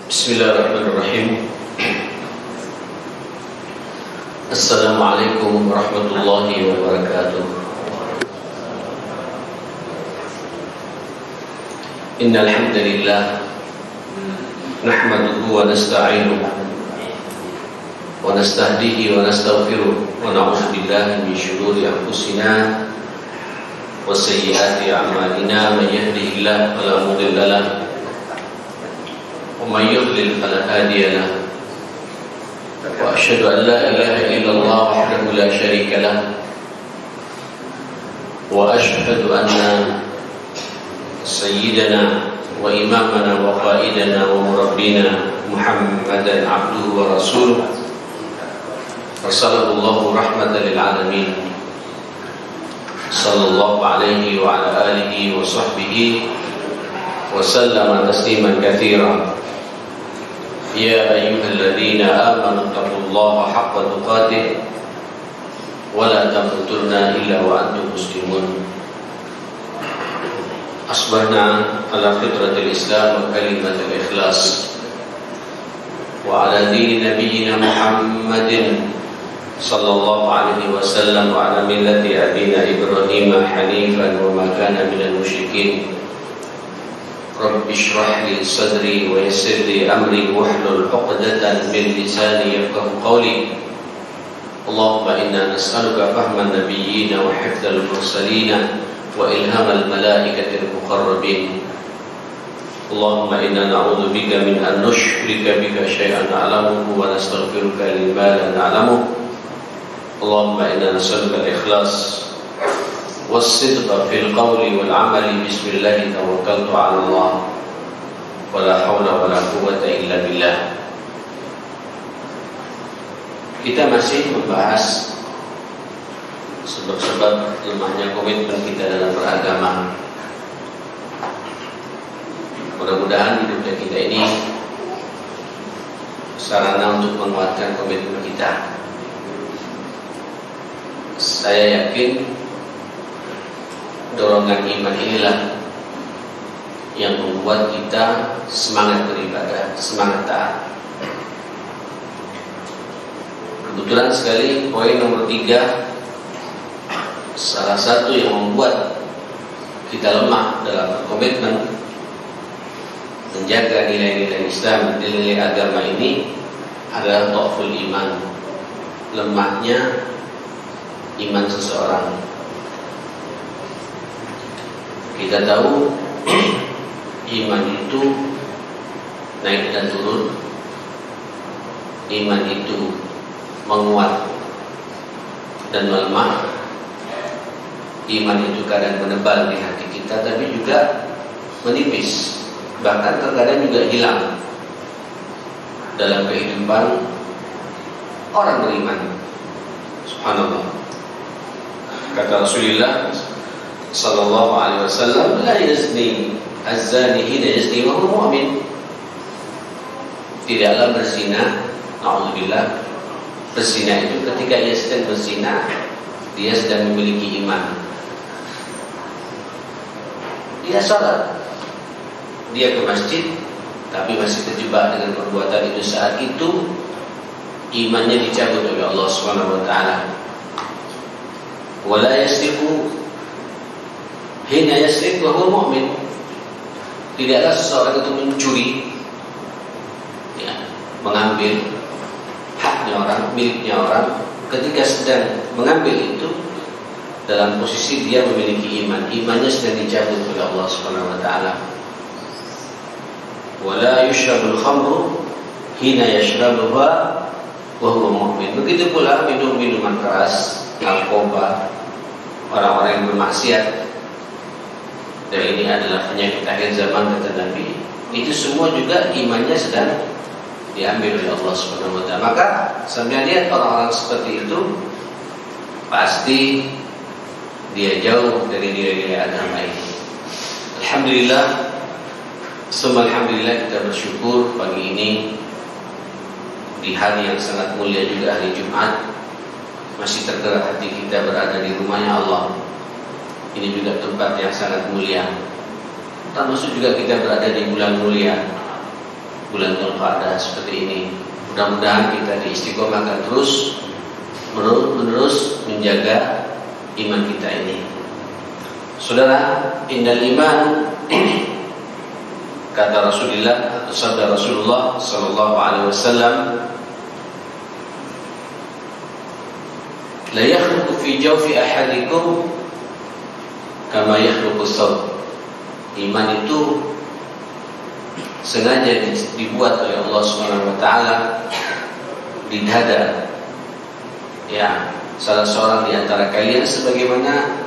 Bismillahirrahmanirrahim. Assalamualaikum warahmatullahi wabarakatuh. Innal hamdalillah nahmaduhu wa nasta'inuhu wa nastahdihi wa nastaghfiruh wa na'udzu billahi min shururi anfusina wa sayyiati a'malina. Man yahdihillahu fala mudilla lahu ومن يضلل فلا هادي له وأشهد أن لا إله إلا الله وحده لا شريك له وأشهد أن سيدنا وإمامنا وقائدنا ومربينا محمدا عبده ورسوله أرسله الله رحمة للعالمين صلى الله عليه وعلى آله وصحبه وسلم تسليما كثيرا. يا أيها الذين آمنوا اتقوا الله حق تقاته ولا تموتن إلا وأنتم مسلمون. أصبحنا على فطرة الإسلام وكلمة الإخلاص وعلى دين نبينا محمد صلى الله عليه وسلم وعلى ملة أبينا إبراهيم حنيفا وما كان من المشركين. رب اشرح لي صدري ويسر لي أمري واحلل عقدة من لساني يفقهوا قولي. اللهم إنا نسألك فهم النبيين وحفظ المرسلين وإلهام الملائكة المقربين. اللهم إنا نعوذ بك من أن نشرك بك شيئا نعلمه ونستغفرك لما لا نعلمه. اللهم إنا نسألك الإخلاص والصدق في القول والعمل. بسم الله توكلت على الله ولا حول ولا قوة إلا بالله. Kita masih membahas sebab-sebab lemahnya komitmen kita dalam beragama. Mudah-mudahan hidupnya kita ini sarana untuk menguatkan komitmen kita. Saya yakin dorongan iman inilah yang membuat kita semangat beribadah, semangat taat. Kebetulan sekali poin nomor 3, salah satu yang membuat kita lemah dalam berkomitmen menjaga nilai-nilai Islam, nilai-nilai agama ini adalah dhaful iman, lemahnya iman seseorang. Kita tahu iman itu naik dan turun. Iman itu menguat dan melemah. Iman itu kadang menebal di hati kita, tapi juga menipis, bahkan terkadang juga hilang dalam kehidupan orang beriman. Subhanallah. Kata Rasulullah sallallahu alaihi wasallam, la yazni az-zani hina yazni wa huwa mu'min. Tidaklah berzina, naudzubillah, berzina itu ketika ia sedang berzina, dia sedang memiliki iman. Dia salat, dia ke masjid, tapi masih terjebak dengan perbuatan itu. Saat itu imannya dicabut oleh Allah Subhanahu wa taala. Wala yasriqu hina yasriq wa huwa mu'min. Tidaklah seseorang itu mencuri, ya, mengambil haknya orang, miliknya orang, ketika sedang mengambil itu dalam posisi dia memiliki iman, imannya sedang dicabut oleh Allah Subhanahu wa taala. Wala yushrabul khamru hina yashrabuha wa huwa mu'min. Begitu pula minum minuman keras, narkoba, orang-orang yang bermaksiat. Dan ini adalah penyakit akhir zaman, kata Nabi. Itu semua juga imannya sedang diambil oleh Allah Subhanahu wa taala. Maka sambil lihat orang-orang seperti itu, pasti dia jauh dari nilai-nilai agama ini. Alhamdulillah, semua alhamdulillah, kita bersyukur pagi ini di hari yang sangat mulia juga, hari Jumat, masih tergerak hati kita berada di rumahnya Allah. Ini juga tempat yang sangat mulia. Termasuk juga kita berada di bulan mulia, bulan Dzulqa'dah seperti ini. Mudah-mudahan kita diistiqomahkan terus menerus menjaga iman kita ini. Saudara, innal iman kata Rasulullah atau sabda Rasulullah sallallahu alaihi wasallam, la yakhluqu fi jawfi ahadikum kama yakhluqu thawb. Iman itu sengaja dibuat oleh Allah Subhanahu wa taala di dada ya salah seorang di antara kalian, sebagaimana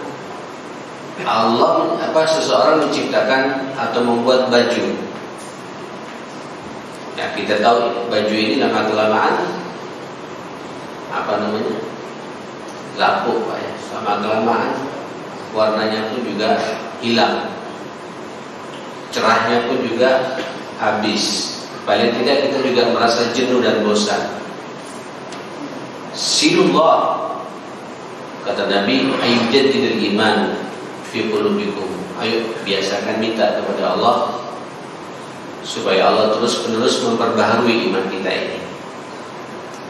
seseorang menciptakan atau membuat baju. Ya, kita tahu baju ini lama-kelamaan lapuk, Pak ya. Lama-kelamaan warnanya pun juga hilang, cerahnya pun juga habis. Paling tidak kita juga merasa jenuh dan bosan. Silullah, kata Nabi, ayyujaddidul iman fi qulubikum. Ayo biasakan minta kepada Allah supaya Allah terus-menerus memperbaharui iman kita ini.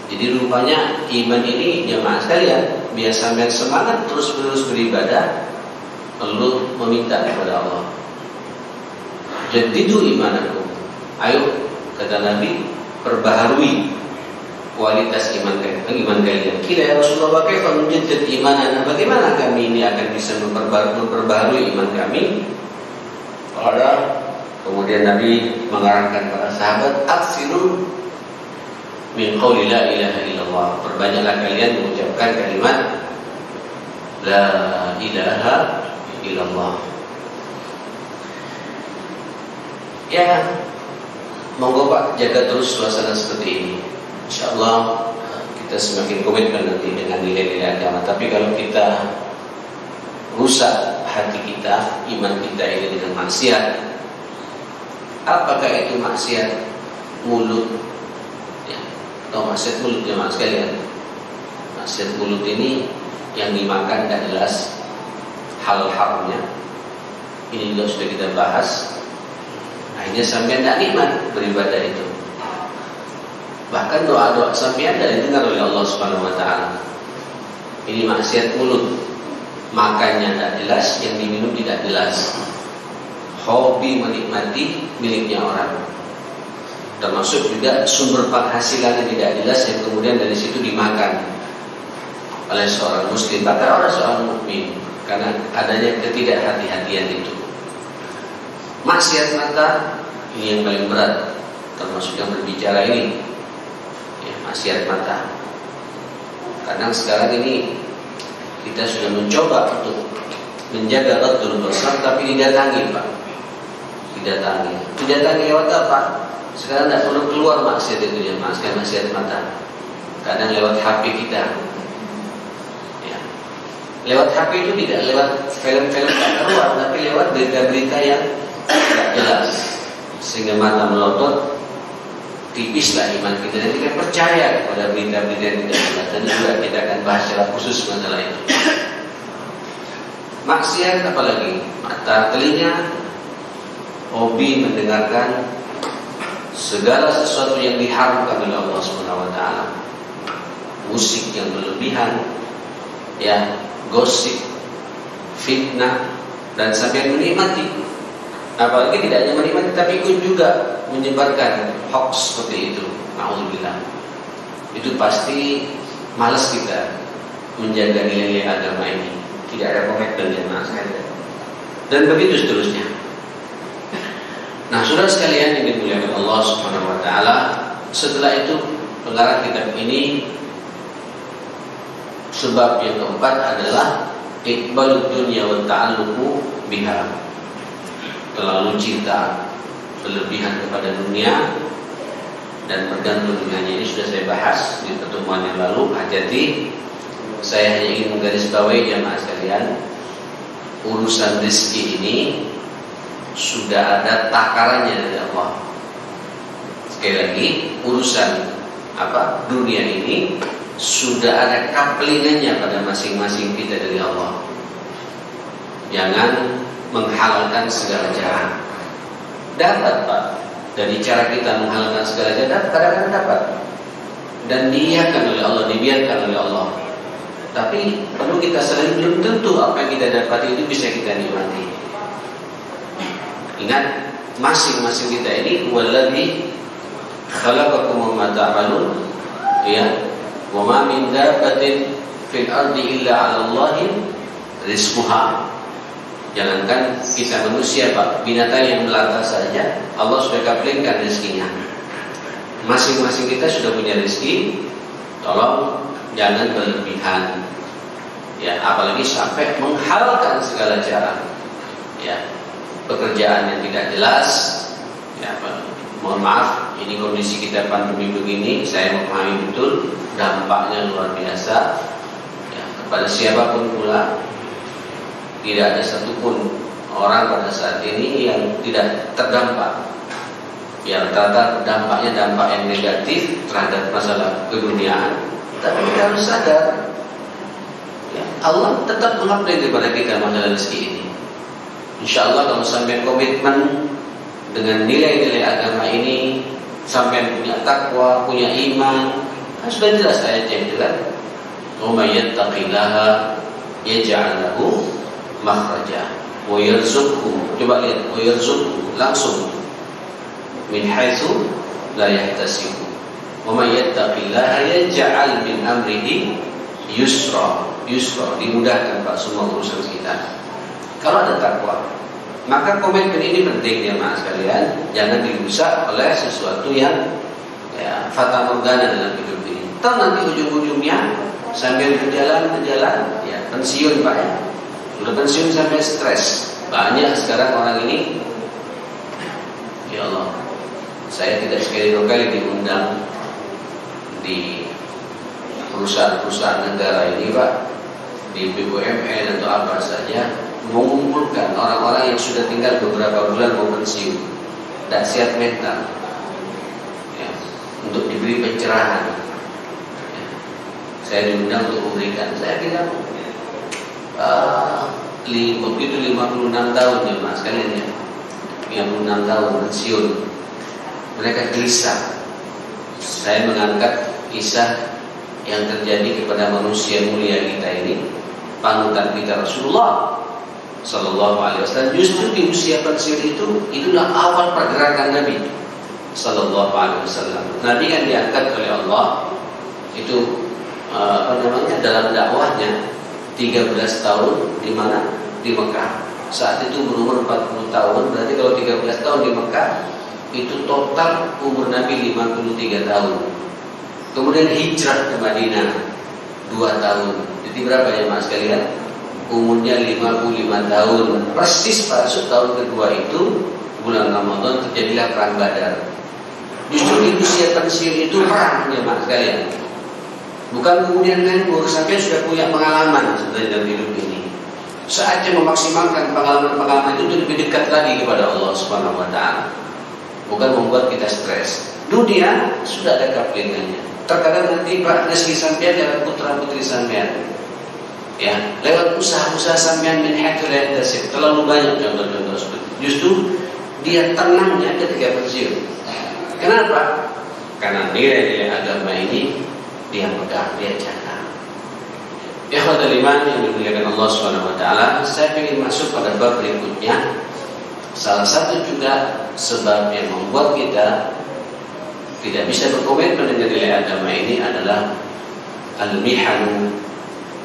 Jadi rupanya iman ini jemaah sekalian, biar sampai semangat terus-menerus beribadah, perlu meminta kepada Allah. Jaddidu imanakum. Ayo, kata Nabi, perbaharui kualitas iman kalian. Kira ya Rasulullah, kaifa nujaddid imanana? Bagaimana kami ini akan bisa memperbaharui iman kami? Kemudian Nabi mengarahkan para sahabat, aksiru min qawli la ilaha illallah. Perbanyaklah kalian mengucapkan kalimat la ilaha illallah. Ya, monggo Pak, jaga terus suasana seperti ini. InsyaAllah kita semakin komitmen nanti dengan nilai-nilai agama. Tapi kalau kita rusak hati kita, iman kita ini dengan maksiat, apakah itu maksiat mulut ya, atau maksiat mulut jemaah sekalian? Maksiat mulut ini yang dimakan tidak jelas halal haramnya. Ini juga sudah kita bahas. Akhirnya sampai tidak nikmat beribadah itu. Bahkan doa-doa sampean tidak didengar oleh Allah Subhanahu wa taala. Ini maksiat mulut. Makannya tidak jelas, yang diminum tidak jelas. Hobi menikmati miliknya orang. Termasuk juga sumber penghasilannya tidak jelas, yang kemudian dari situ dimakan oleh seorang muslim, bahkan oleh seorang mukmin, karena adanya ketidakhati-hatian itu. Maksiat mata ini yang paling berat, termasuk yang berbicara ini. Maksiat mata. Kadang sekarang ini kita sudah mencoba untuk menjaga ghaddul basar, tapi didatangi Pak. Didatangi lewat apa? Sekarang tidak perlu keluar maksiat itu, ya maksiat mata. Kadang lewat HP kita. Ya. Lewat HP itu tidak lewat film-film tak keluar, tapi lewat berita-berita yang tidak jelas, sehingga mata melotot. Tipislah iman kita, dan kita percaya kepada berita-berita yang tidak jelas. Dan juga kita akan bahas secara khusus masalah itu. Maksiat apalagi? Mata, telinga, hobi mendengarkan segala sesuatu yang diharamkan oleh Allah Subhanahu wa taala. Musik yang berlebihan, ya, gosip, fitnah, dan sampai menikmati. Apalagi tidak hanya menikmati, tapi ikut juga menyebarkan hoax seperti itu. Alhamdulillah. Itu pasti malas kita menjaga nilai-nilai agama ini. Tidak ada komitmen jemaah sekalian. Dan begitu seterusnya. Nah, saudara sekalian yang dimuliakan Allah Subhanahu wa taala, setelah itu pengarang kitab ini, sebab yang keempat adalah iqbalud dunya wa ta'alluqu biha. Terlalu cinta berlebihan kepada dunia dan bergantung dengannya. Ini sudah saya bahas di pertemuan yang lalu. Hati-hati, saya hanya ingin menggarisbawahi jemaah sekalian, urusan rezeki ini sudah ada takarannya dari Allah. Sekali lagi, urusan dunia ini sudah ada kaplingannya pada masing-masing kita dari Allah. jangan menghalalkan segala cara. Dapat Pak, dari cara kita menghalalkan segala cara kadang-kadang dapat dan diiyakan oleh Allah, dibiarkan oleh Allah. Tapi perlu kita sadari belum tentu apa yang kita dapati itu bisa kita nikmati. Ingat, masing-masing kita ini wallazi khalaqakum wa ma ta'malun, ya, wa ma min dabbatin fil ardi illa 'ala Allahi rizquha. Jangankan kita manusia Pak, binatang yang melata saja Allah sudah kaplingkan rezekinya. Masing-masing kita sudah punya rezeki. Tolong jangan berlebihan, ya, apalagi sampai menghalalkan segala cara, ya. Pekerjaan yang tidak jelas, ya, mohon maaf, ini kondisi kita pandemi begini, saya memahami betul dampaknya luar biasa, ya, kepada siapapun pula. Tidak ada satupun orang pada saat ini yang tidak terdampak. Yang rata-rata dampaknya dampak yang negatif terhadap masalah keduniaan. Tapi kita harus sadar, ya, Allah tetap mengabdi kepada kita masalah rezeki ini. Insya Allah kalau sampai komitmen dengan nilai-nilai agama ini, sampai punya takwa, punya iman, kan sudah jelas ayatnya itu kan. Wa may yattaqillaha yaj'al lahu makhraja wa yarzuqhu. Coba lihat, wa yarzuqhu langsung min haitsu la yahtasibu. Wa may yattaqillaha yaj'al min amrihi yusra. Yusra, dimudahkan Pak semua urusan kita. Kalau ada takwa, maka komitmen ini penting ya Mas sekalian. Jangan dirusak oleh sesuatu yang, ya, fata morgana dalam hidup ini. Tahu nanti ujung-ujungnya sambil berjalan, ya, pensiun Pak ya. Udah pensiun sampai stres. Banyak sekarang orang ini, ya Allah, saya tidak sekali dua kali diundang di perusahaan-perusahaan negara ini Pak, di BUMN atau apa saja, mengumpulkan orang-orang yang sudah tinggal beberapa bulan mau pensiun, tidak siap mental, ya, untuk diberi pencerahan. Ya, saya diundang untuk memberikan. Saya bilang, begitu 56 tahun ya Mas kalian ya, 56 tahun pensiun, mereka gelisah. Saya mengangkat kisah yang terjadi kepada manusia mulia kita ini, panutan kita Rasulullah Sallallahu Alaihi Wasallam. Justru di usia pensiun itulah awal pergerakan Nabi Sallallahu Alaihi Wasallam. Nabi kan diangkat oleh Allah itu dalam dakwahnya 13 tahun di mana? Di Mekah. Saat itu berumur 40 tahun. Berarti kalau 13 tahun di Mekah, itu total umur Nabi 53 tahun. Kemudian hijrah ke Madinah 2 tahun. Jadi berapa ya Mas kalian? Umurnya 55 tahun. Persis masuk tahun kedua itu, bulan Ramadan, terjadilah perang Badar. Justru di usia pensiun itu perang ya Mas kalian. Bukan kemudian nganggur, sampai sudah punya pengalaman sebenarnya dalam hidup ini. Saatnya memaksimalkan pengalaman-pengalaman itu lebih dekat lagi kepada Allah Subhanahu Wa Taala. Bukan membuat kita stres. Dunia sudah ada kaplingannya. Terkadang nanti Pak rezeki sampean lewat putra putri sampean, ya, lewat usaha-usaha sampean min haitsu la yahtasib. Terlalu banyak contoh-contoh seperti itu. Justru dia tenangnya ketika pensiun. Kenapa? Karena nilai-nilai agama ini dia pegang, dia jaga. Ikhwatul iman yang dimuliakan Allah Subhanahu Wa Taala, saya ingin masuk pada bab berikutnya. Salah satu juga sebab yang membuat kita tidak bisa berkomitmen dengan nilai agama ini adalah al-mihanu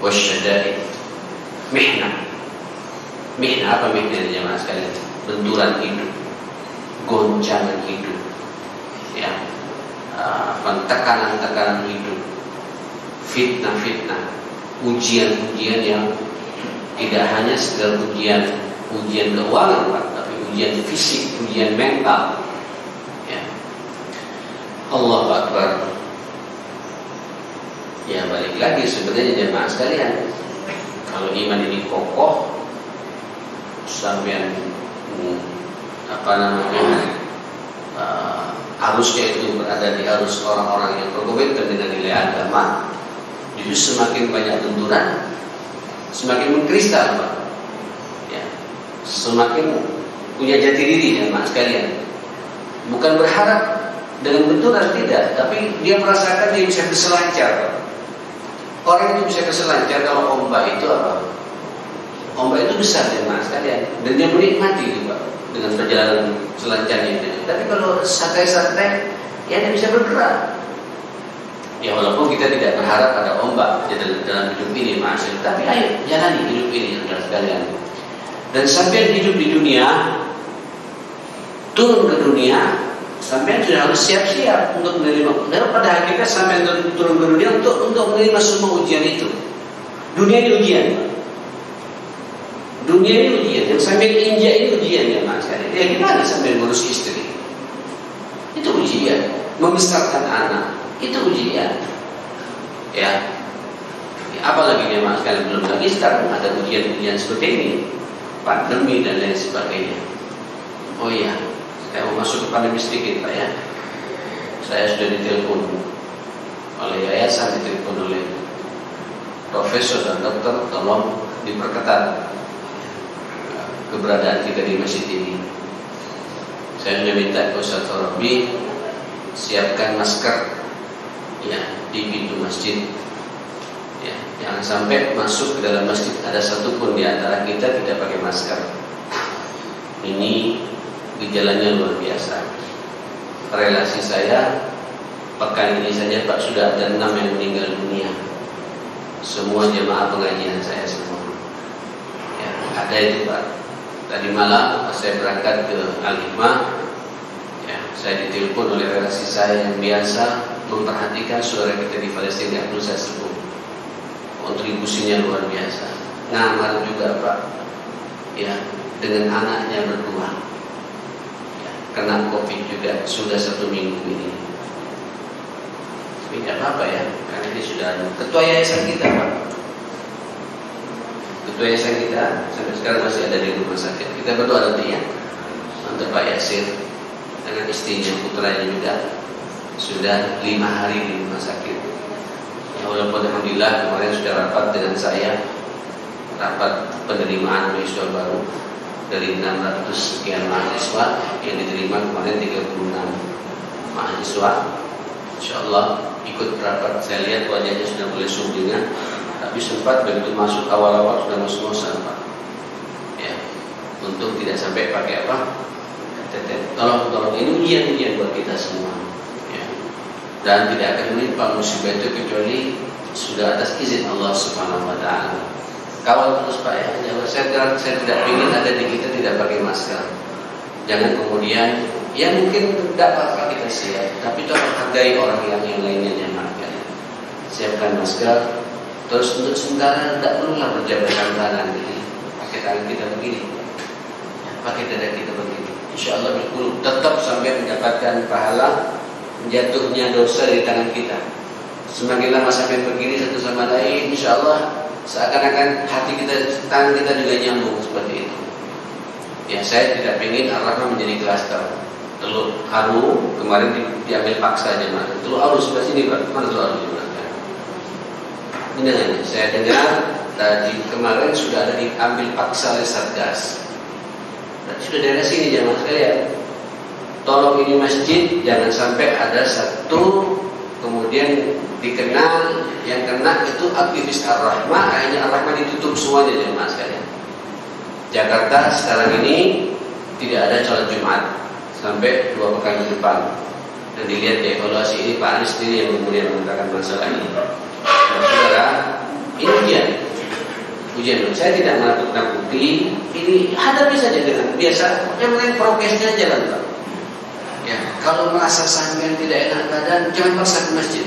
wasyada'id. Mihna. Mihna apa mihnanya Mas sekalian? Benturan hidup, goncangan hidup, ya, tekanan-tekanan hidup, fitnah-fitnah, ujian-ujian yang tidak hanya sekedar ujian keuangan Pak, tapi ujian fisik, ujian mental. Ya. Allahu Akbar. Ya, balik lagi sebenarnya jemaah sekalian, kalau iman ini kokoh, sampean arusnya itu berada di arus orang-orang yang berkomitmen dengan nilai agama, justru semakin banyak benturan, semakin mengkristal Pak. Ya, semakin punya jati diri jemaah sekalian. Bukan berharap dengan benturan, tidak, tapi dia merasakan dia bisa berselancar. Orang itu bisa berselancar kalau ombak itu apa? Ombak itu besar jemaah sekalian, dan dia menikmati juga dengan perjalanan selancarnya itu. Tapi kalau santai-santai, ya dia bisa bergerak. Ya walaupun kita tidak berharap ada ombak dalam hidup ini, maksud, tapi ayo jalani hidup ini saudara sekalian. Dan sampai hidup di dunia, turun ke dunia, sampai sudah harus siap-siap untuk menerima. Dan pada akhirnya sampai turun ke dunia untuk menerima semua ujian itu. Dunia ini ujian, dunia ini ujian. Yang sampai injak ini ujian ya mas. Ya gimana sampai ngurus istri? Itu ujian. Membesarkan anak itu ujian. Ya. Apalagi dia mas kalian belum lagi sekarang ada ujian-ujian seperti ini, pandemi dan lain sebagainya. Oh iya, saya mau masuk ke pandemi sedikit Pak ya. Saya sudah ditelepon oleh yayasan, ditelepon oleh profesor dan dokter, tolong diperketat keberadaan kita di masjid ini. Saya sudah minta ke Ustaz Rabi siapkan masker ya di pintu masjid. Ya, jangan sampai masuk ke dalam masjid ada satupun di antara kita tidak pakai masker. Ini gejalanya luar biasa. Relasi saya pekan ini saja Pak sudah ada 6 yang meninggal dunia. Semua jemaah pengajian saya semua. Ya, ada itu Pak. Tadi malam pas saya berangkat ke Al-Hikmah, ya, saya ditelepon oleh relasi saya yang biasa memperhatikan saudara kita di Palestina, Abdul Sasibun. Kontribusinya luar biasa. Ngamar juga Pak, ya, dengan anaknya berdua, ya, kena COVID juga sudah 1 minggu ini. Tapi tidak apa-apa ya, karena ini sudah ketua yayasan kita Pak. Ketua yayasan kita sampai sekarang masih ada di rumah sakit. Kita berdoa nanti ya untuk Pak Yasir dengan istrinya, putranya juga sudah 5 hari di rumah sakit. Ya, walaupun alhamdulillah kemarin sudah rapat dengan saya, rapat penerimaan mahasiswa baru dari 600 sekian mahasiswa yang diterima kemarin 36 mahasiswa. InsyaAllah ikut rapat, saya lihat wajahnya sudah mulai sumringah, tapi sempat begitu masuk awal-awal sudah ngos-ngosan Pak. Ya, untuk tidak sampai pakai apa? Tolong ini ujian buat kita semua. Ya. Dan tidak akan menimpa musibah itu kecuali sudah atas izin Allah Subhanahu Wa Taala. Kawal terus Pak ya. Saya tidak ingin ada di kita tidak pakai masker. Jangan kemudian ya mungkin tidak apa-apa kita siap, tapi tolong hargai orang yang lainnya jangan makan. Siapkan masker. Terus untuk sementara tidak perlulah berjabat tangan ini. Pakai tangan kita begini, ya, pakai dada kita begini. InsyaAllah berpuluh tetap sampai mendapatkan pahala jatuhnya dosa di tangan kita. Semakin lama sampai begini satu sama lain, InsyaAllah seakan-akan hati kita, tangan kita juga nyambung seperti itu. Ya saya tidak ingin Ar-Rahman menjadi klaster. Telur haru kemarin diambil paksa aja mas. Telur haru sebelah sini Pak, mana telur haru? Ini saya dengar tadi kemarin sudah ada diambil paksa oleh Satgas. Sudah dari sini jamaah sekalian. Tolong ini masjid jangan sampai ada satu kemudian dikenal yang kena itu aktivis Ar-Rahmah, akhirnya Ar-Rahmah ditutup semuanya jamaah sekalian. Jakarta sekarang ini tidak ada sholat Jumat sampai 2 pekan ke depan. Dan dilihat di evaluasi ini Pak Anies sendiri yang kemudian mengatakan masalah ini. Nah, saudara, ini ujian. Saya tidak menakut-nakuti. Ini hadapi saja dengan biasa. Yang penting prokesnya jalan Pak. Ya, kalau merasa sampean tidak enak badan, jangan paksa ke masjid.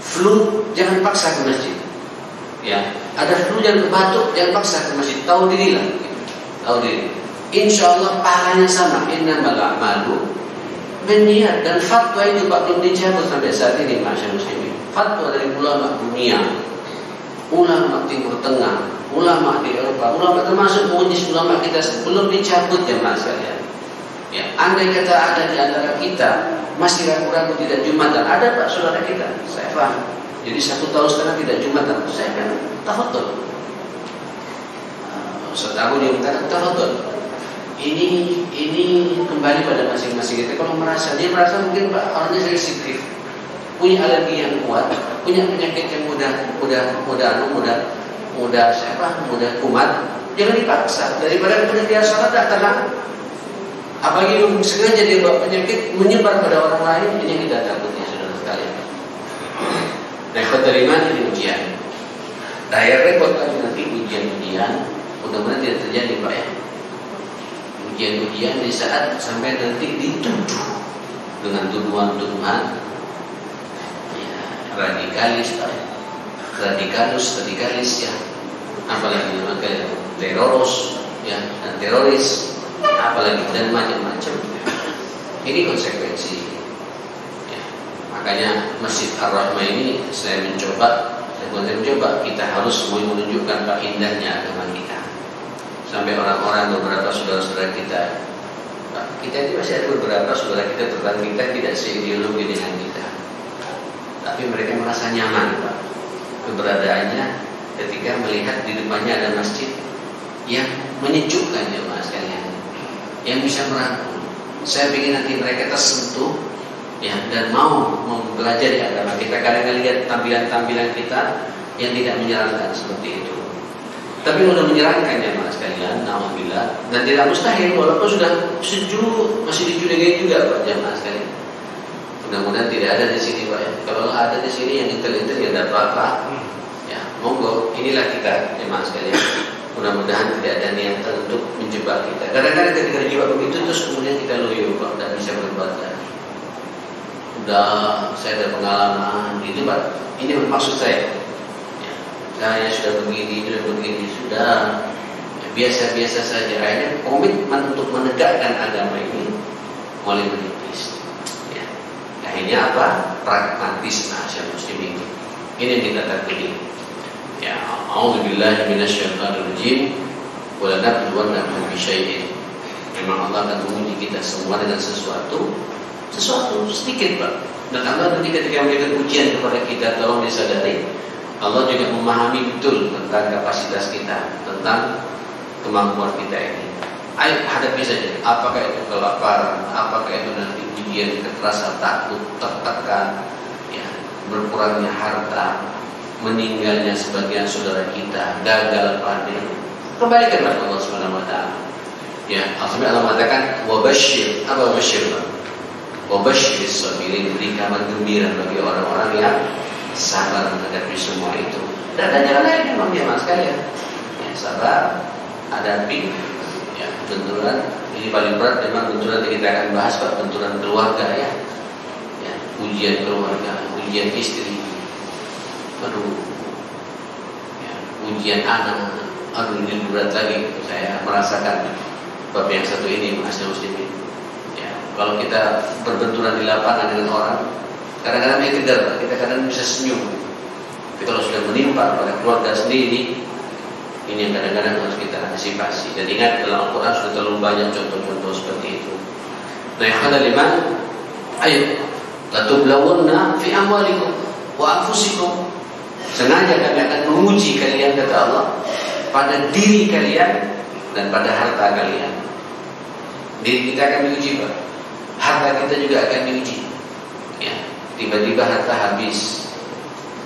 Flu, jangan paksa ke masjid. Ya, ada flu jangan batuk, jangan paksa ke masjid. Tahu diri lah. Tahu diri. Insya Allah pahalanya sama. Innamal a'malu binniyat. Dan fatwa itu Pak belum dicabut sampai saat ini masyarakat muslimin. Fatwa dari ulama dunia, ulama Timur Tengah, ulama di Eropa, ulama termasuk mujis ulama kita belum dicabut jemaah sekalian. Ya, andai kata ada di antara kita masih ragu-ragu tidak Jumatan, ada Pak saudara kita, saya paham. Jadi 1 tahun sekarang tidak Jumatan, saya kan tafadhol. Ustaz Abu dia mengatakan tafadhol. Ini kembali pada masing-masing kita. Kalau dia merasa mungkin Pak orangnya sensitif, punya alergi yang kuat, punya penyakit yang mudah kumat, jangan dipaksa. Daripada kemudian dia salah tak tenang, apalagi sengaja dia bawa penyakit menyebar pada orang lain, ini kita takutnya saudara sekalian. Nah, iman ini ujian. Daya repot kan nanti ujian-ujian, mudah-mudahan tidak terjadi Pak ya. Ujian-ujian di saat sampai nanti dituduh dengan tuduhan-tuduhan ya, radikalis ya, apalagi teroris ya, dan teroris, apalagi dan macam-macam. Ini konsekuensi ya. Makanya Masjid Ar-Rahmah ini saya mencoba kita harus menunjukkan Pak indahnya agama kita. Sampai orang-orang beberapa saudara-saudara kita ini masih ada beberapa saudara kita tetangga kita tidak seideologi dengan kita, tapi mereka merasa nyaman Pak keberadaannya ketika melihat di depannya ada masjid yang menyejukkan jemaah sekalian, yang bisa merangkul. Saya ingin nanti mereka tersentuh ya, dan mau mempelajari agama kita. Kadang-kadang lihat tampilan-tampilan kita yang tidak menyeramkan seperti itu, tapi sudah menyeramkan jemaah sekalian, alhamdulillah. Dan tidak mustahil walaupun sudah sejuk masih dicurigai juga Pak jemaah sekalian. Mudah-mudahan tidak ada di sini Pak ya. Kalau ada di sini yang intel-intel ya tidak apa-apa. Ya, monggo, inilah kita jemaah sekalian. Mudah-mudahan tidak ada niatan untuk menjebak kita. Kadang-kadang ketika dijebak begitu terus kemudian kita loyo Pak, tidak bisa berbuat lagi. Sudah saya ada pengalaman itu Pak. Ini maksud saya. Saya sudah begini, sudah biasa-biasa saja. Akhirnya komitmen untuk menegakkan agama ini mulai menipis. Ya. Akhirnya apa? Pragmatis masyarakat muslimin. Ini yang kita takuti. Ya, a'udzubillahi minasyaitonir rajim. Wa la nabluwannakum bisyai'in. Memang Allah akan menguji kita semua dengan sesuatu sedikit Pak. Dan Allah nanti ketika memberikan ujian kepada kita, tolong disadari. Allah juga memahami betul tentang kapasitas kita, tentang kemampuan kita ini. Ayo hadapi saja. Apakah itu kelaparan, apakah itu nanti ujian, rasa takut, tertekan, ya, berkurangnya harta, meninggalnya sebagian saudara kita, gagal panen. Kembalikanlah Allah Subhanahu wa taala. Ya, Allah mengatakan wabashir, apa wabashir? Wabashir sabirin, beri kabar gembira bagi orang-orang yang sabar menghadapi semua itu. Dan ada jalan lain memang jemaah sekalian. Ya, sabar, hadapi ya, benturan. Ini paling berat memang benturan yang kita akan bahas Pak, benturan keluarga ya. Ya, ujian keluarga, ujian istri. Aduh. Ya, ujian anak. Aduh, ini berat lagi. Saya merasakan bab yang satu ini Mas Muslimin. Ya, kalau kita berbenturan di lapangan dengan orang, kadang-kadang kita kadang bisa senyum. Tapi kalau sudah menimpa pada keluarga sendiri, ini yang kadang-kadang harus kita antisipasi. Dan ingat dalam Al-Quran sudah terlalu banyak contoh-contoh seperti itu. Nah, yang kelima, ayo, latublawunna fi amwalikum wa anfusikum. Sengaja kami akan menguji kalian kata Allah pada diri kalian dan pada harta kalian. Diri kita akan diuji Pak, harta kita juga akan diuji. Ya. Tiba-tiba harta habis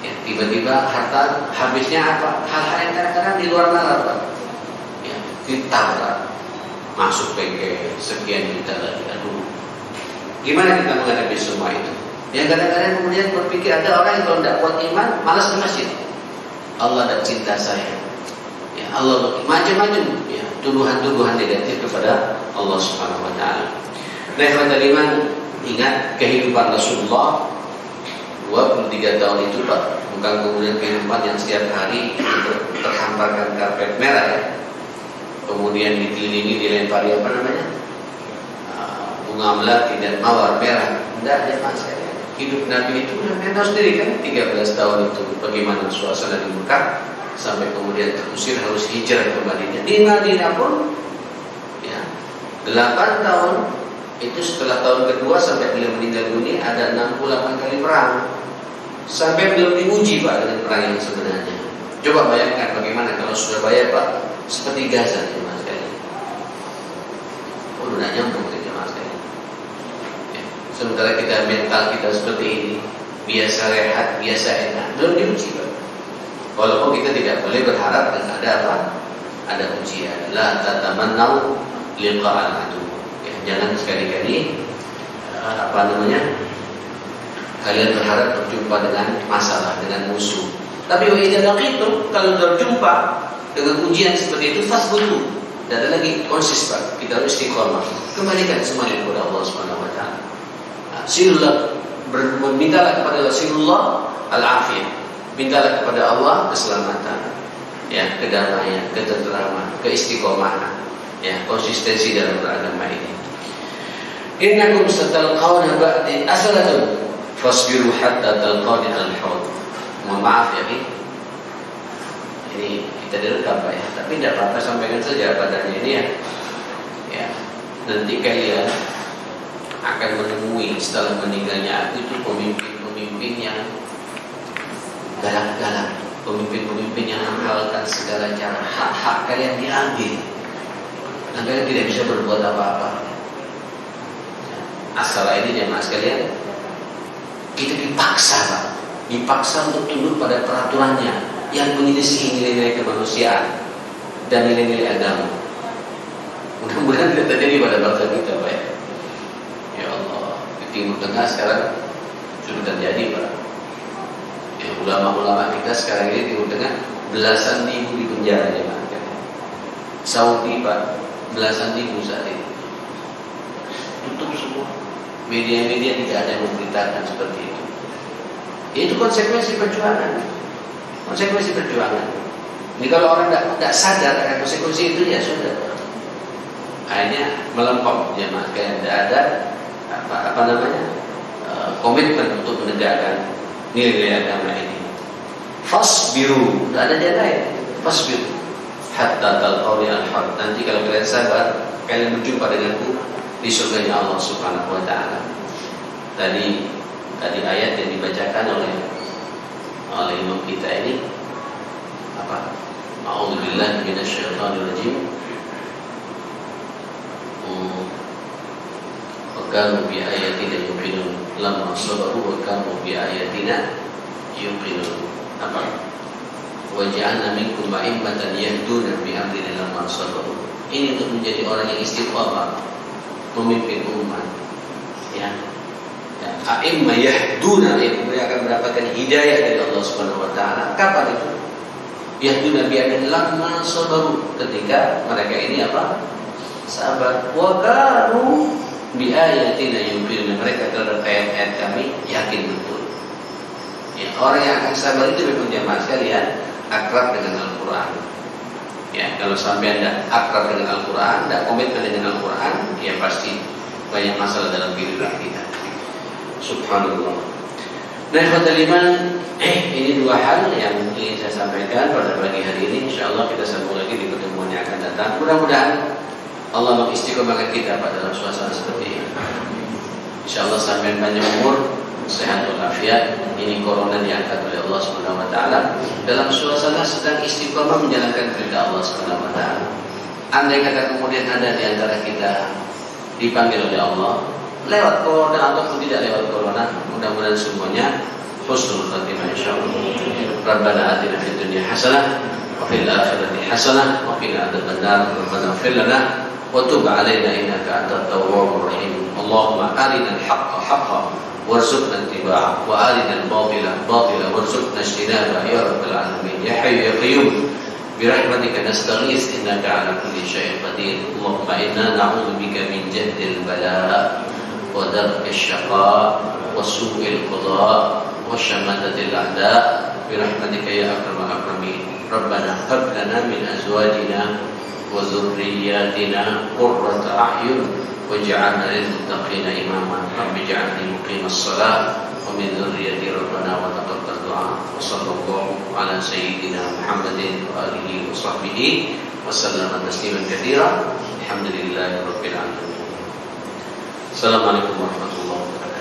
ya, tiba-tiba harta habisnya apa? Hal-hal yang kadang-kadang di luar nalar Pak ya, ditabrak masuk PK sekian juta lagi. Aduh, gimana kita menghadapi semua itu? Yang kadang-kadang kemudian berpikir ada orang yang kalau tidak kuat iman malas ke masjid. Allah tidak cinta saya ya, Allah macam-macam ya, tuduhan-tuduhan negatif kepada Allah Subhanahu wa taala. Nah, iman, ingat kehidupan Rasulullah 23 tahun itu Pak, bukan kemudian kehidupan yang setiap hari terhamparkan karpet merah ya, kemudian dikelilingi dilempari apa namanya bunga melati dan mawar merah. Tidak ada mas. Hidup Nabi itu Nabi tahu sendiri kan 13 tahun itu bagaimana suasana di Mekah sampai kemudian terusir harus hijrah ke Madinah. Di Madinah pun ya 8 tahun itu setelah tahun kedua sampai beliau meninggal dunia ada 68 kali perang. Sampai belum diuji Pak dengan perang yang sebenarnya. Coba bayangkan bagaimana kalau Surabaya Pak seperti Gaza jemaah sekalian. Udah nyambung jemaah sekalian. Ya. Sementara kita mental kita seperti ini, biasa rehat, biasa enak, belum diuji Pak. Walaupun kita tidak boleh berharap dan ada apa? Ada ujian. La tatamannau liqa'al adu. Ya, jangan sekali-kali kalian berharap berjumpa dengan masalah, dengan musuh. Tapi wa idza laqitum, kalau berjumpa dengan ujian seperti itu, fasbutu. Dan ada lagi konsisten, kita harus istiqomah. Kembalikan semuanya kepada Allah Subhanahu wa taala. Sillah, mintalah kepada Rasulullah al-afiyah. Mintalah kepada Allah keselamatan, ya, kedamaian, ketenteraman, keistiqomahan, ya, konsistensi dalam beragama ini. Innakum satalqawna ba'di asalatun fasbiru hatta talqawni al-haud. Mohon maaf ya, ini kita direkam Pak ya, tapi tidak apa-apa, sampaikan saja padanya ini ya. Ya, nanti kalian akan menemui setelah meninggalnya aku itu pemimpin-pemimpin yang galak-galak, pemimpin-pemimpin yang menghalalkan segala cara, hak-hak kalian diambil dan kalian tidak bisa berbuat apa-apa. Asal ini jemaah sekalian, kita dipaksa Pak, dipaksa untuk tunduk pada peraturannya yang menyelisihi nilai-nilai kemanusiaan dan nilai-nilai agama. Mudah-mudahan tidak terjadi pada bangsa kita Pak ya. Ya Allah, di Timur Tengah sekarang sudah terjadi Pak. Ya, ulama-ulama kita sekarang ini Timur Tengah belasan ribu di penjara ya Pak. Saudi Pak, belasan ribu saat ini. Tutup semua. Media-media tidak ada yang memberitakan seperti itu. Itu konsekuensi perjuangan. Konsekuensi perjuangan. Ini kalau orang tidak sadar akan konsekuensi itu, ya sudah. Akhirnya melempem jemaah sekalian, tidak ada komitmen untuk menegakkan nilai-nilai agama ini. Fasbiru, tidak ada dia lain. Fasbiru hatta talqawni al-haud. Nanti kalau kalian sabar, kalian berjumpa denganku di surganya Allah Subhanahu wa taala. Tadi ayat yang dibacakan oleh imam kita ini apa? A'udzubillahi minasyaitonir rajim. Wa kanu bi ayatina yuqinun lamma sabaru wa kanu bi ayatina yuqinun. Apa? Wa ja'alna minkum a'immatan yahduna bi amrina lamma sabaru. Ini untuk menjadi orang yang istiqamah, memimpin umat. Ya. A'immah yahduna, yang kemudian akan mendapatkan hidayah dari Allah Subhanahu wa taala. Kapan itu? Yahduna bi amrina lamma sabaru, ketika mereka ini apa? Sabar. Wa kanu bi ayatina yuqinun, mereka terhadap ayat-ayat kami yakin betul. Ya, orang yang akan sabar itu memang jemaah sekalian akrab dengan Al-Quran. Ya, kalau sampai Anda akrab dengan Al-Quran, tidak komitmen dengan Al-Quran, ya pasti banyak masalah dalam kehidupan kita. Subhanallah. Nah, ikhwatal iman, ini dua hal yang ingin saya sampaikan pada pagi hari ini. Insyaallah kita sambung lagi di pertemuan yang akan datang. Mudah-mudahan Allah mengistiqomahkan kita pada dalam suasana seperti ini. Insyaallah sampai panjang umur, sehat walafiat. Ini corona diangkat oleh Allah Subhanahu wa taala dalam suasana sedang istiqomah menjalankan perintah Allah Subhanahu wa taala. Andai kata kemudian ada di antara kita dipanggil oleh Allah lewat corona ataupun tidak lewat corona, mudah-mudahan semuanya husnul khatimah insyaallah. Rabbana atina fid dunya hasanah wa fil akhirati hasanah wa qina adzabannar. Rabbana ighfir lana wa tub 'alaina innaka antat tawwabur rahim. Allahumma arina al-haqqa haqqan warzuqna ittiba'ah wa arina al-batila batila warzuqna ijtinabah ya rabbal alamin. Ya hayyu ya qayyum birahmatika nastaghits innaka 'ala kulli syai'in qadir. Allahumma inna na'udzu bika min jahdil bala wa darkil syaqa wa su'il qada wa syamatatil a'da birahmatika ya akramal akramin. Rabbana hab lana min azwajina wa dhurriyyatina qurrata a'yun waj'alna lil muttaqina imama. Rabbi ij'alni muqimas shalah wa min dhurriyyati rabbana wa taqabbal du'a. Wa sallallahu ala sayyidina Muhammadin wa alihi wa sahbihi wa sallama tasliman katsira. Alhamdulillahi rabbil alamin. Assalamualaikum warahmatullahi wabarakatuh.